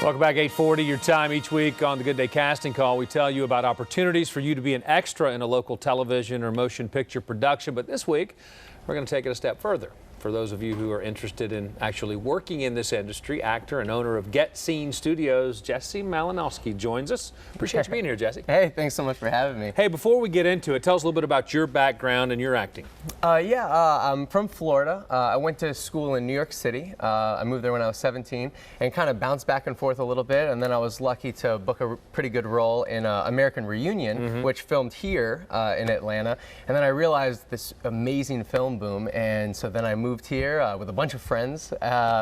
Welcome back, 8:40, your time each week on the Good Day Casting Call. We tell you about opportunities for you to be an extra in a local television or motion picture production. But this week, we're going to take it a step further. For those of you who are interested in actually working in this industry, actor and owner of Get Seen Studios, Jesse Malinowski joins us. Appreciate you being here, Jesse. Hey, thanks so much for having me. Hey, before we get into it, tell us a little bit about your background and your acting. I'm from Florida. I went to school in New York City. I moved there when I was 17 and kind of bounced back and forth a little bit. And then I was lucky to book a pretty good role in American Reunion, which filmed here in Atlanta. And then I realized this amazing film boom. And so then I moved here with a bunch of friends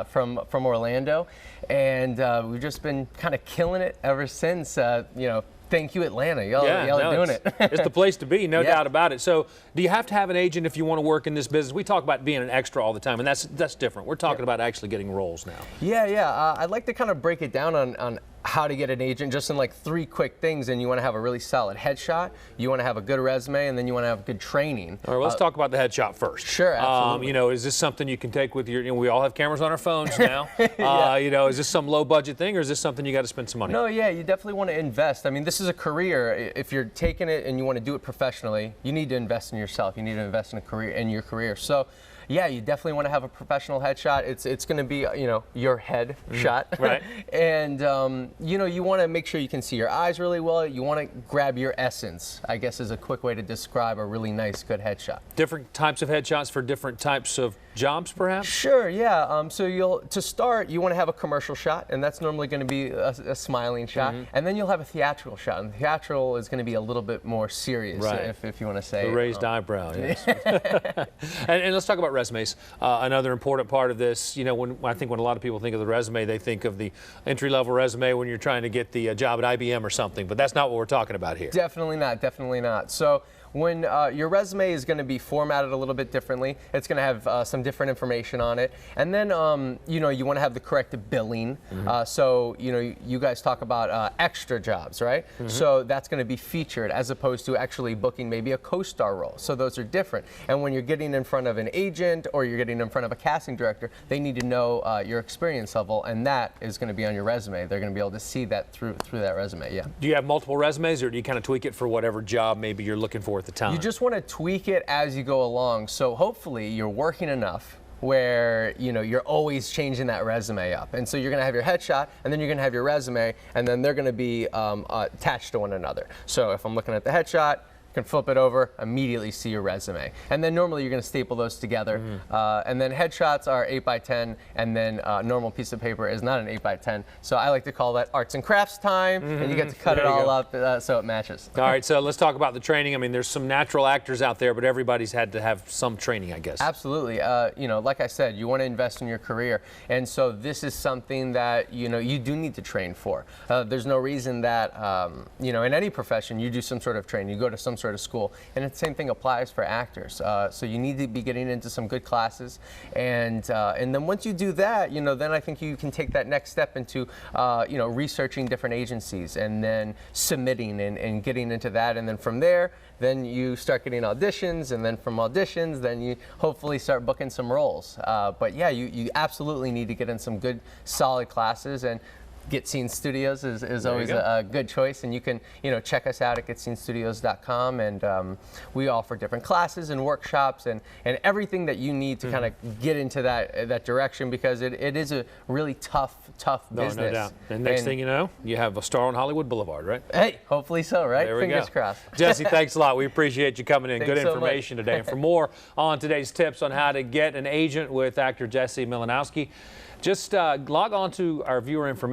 from Orlando. And we've just been kind of killing it ever since, Thank you, Atlanta. Y'all are doing it. It's the place to be, no doubt about it. So do you have to have an agent if you want to work in this business? We talk about being an extra all the time, and that's different. We're talking about actually getting roles now. I'd like to kind of break it down on how to get an agent just in like 3 quick things. And you want to have a really solid headshot, you want to have a good resume, and then you want to have good training. All right, let's talk about the headshot first. Sure, absolutely. Is this something you can take with your, we all have cameras on our phones now. Is this some low budget thing, or is this something you got to spend some money on? No, you definitely want to invest. I mean, this is a career. If you're taking it and you want to do it professionally, you need to invest in yourself. You need to invest in your career. So yeah, you definitely want to have a professional headshot. It's going to be, your head shot. Right. And, you want to make sure you can see your eyes really well. You want to grab your essence, I guess is a quick way to describe a really nice, good headshot. Different types of headshots for different types of jobs, perhaps? Sure, yeah. To start, you want to have a commercial shot, and that's normally going to be a smiling shot. And then you'll have a theatrical shot, and the theatrical is going to be a little bit more serious, right, if you want to say. The raised eyebrow, yes. and let's talk about resumes. Another important part of this, I think when a lot of people think of the resume, they think of the entry-level resume when you're trying to get the job at IBM or something, but that's not what we're talking about here. Definitely not. So when your resume is going to be formatted a little bit differently, it's going to have some different information on it, and then you want to have the correct billing. So you guys talk about extra jobs, right? So that's going to be featured as opposed to actually booking maybe a co-star role. So those are different. And when you're getting in front of an agent or you're getting in front of a casting director, they need to know your experience level, and that is going to be on your resume. They're going to be able to see that through that resume. Yeah. Do you have multiple resumes, or do you kind of tweak it for whatever job maybe you're looking for at the time? You just want to tweak it as you go along. So hopefully you're working enough where you're always changing that resume up. And so you're going to have your headshot, and then you're going to have your resume, and then they're going to be attached to one another. So if I'm looking at the headshot, can flip it over, immediately see your resume. And then normally you're going to staple those together. And then headshots are 8x10, and then a normal piece of paper is not an 8x10. So I like to call that arts and crafts time, and you get to cut it all up so it matches. All right, so let's talk about the training. I mean, there's some natural actors out there, but everybody's had to have some training, I guess. Absolutely. Like I said, you want to invest in your career. And so this is something that, you do need to train for. There's no reason that, in any profession, you do some sort of training. You go to some sort of school, and the same thing applies for actors. So you need to be getting into some good classes, and then once you do that, then I think you can take that next step into researching different agencies, and then submitting and getting into that, and then from there, then you start getting auditions, and then from auditions, then you hopefully start booking some roles. But yeah, you absolutely need to get in some good, solid classes, and Get Seen Studios is always a good choice, and you can check us out at getseenstudios.com, and we offer different classes and workshops and everything that you need to kind of get into that direction, because it is a really tough business. No doubt. And next thing you know, you have a star on Hollywood Boulevard, right? Hey, hopefully so, right? There we Fingers crossed. Jesse, thanks a lot. We appreciate you coming in. Thanks Good information today. And for more on today's tips on how to get an agent with actor Jesse Malinowski, just log on to our viewer information.